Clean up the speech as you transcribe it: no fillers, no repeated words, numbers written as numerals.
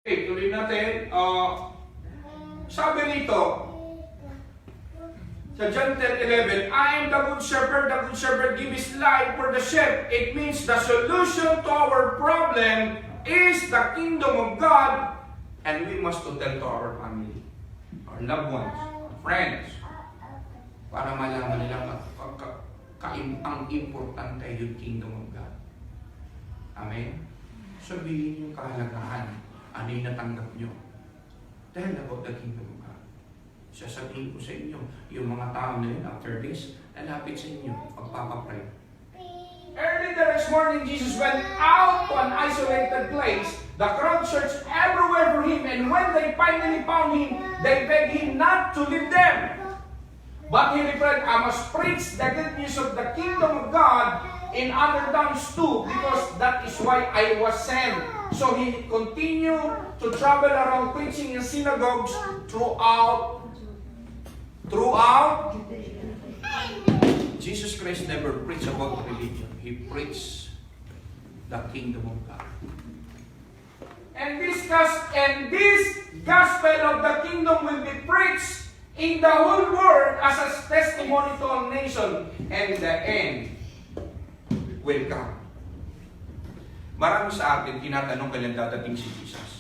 Okay, tuloy natin. Sabi rito, sa John 10:11, I am the good shepherd give his life for the sheep. It means the solution to our problem is the kingdom of God, and we must to tell to our family, our loved ones, our friends, para malaman nila ang importante yung kingdom of God. Amen? Sabihin yung kahalagahan, ano yung natanggap nyo. Tell about the kingdom of God. Sasabihin ko sa inyo, yung mga tao na yun, after this, lalapit sa inyo, pagpapapray. Early the next morning, Jesus went out to an isolated place. The crowd searched everywhere for him, and when they finally found him, they begged him not to leave them. But he replied, I must preach the good news of the kingdom of God in other towns too, because that is why I was sent. So he continued to travel around preaching in synagogues throughout. Jesus Christ never preached about religion. He preached the kingdom of God. And this gospel of the kingdom will be preached in the whole world as a testimony to all nations, and the end will come. Marami sa atin tinatanong kailan dadating si Jesus.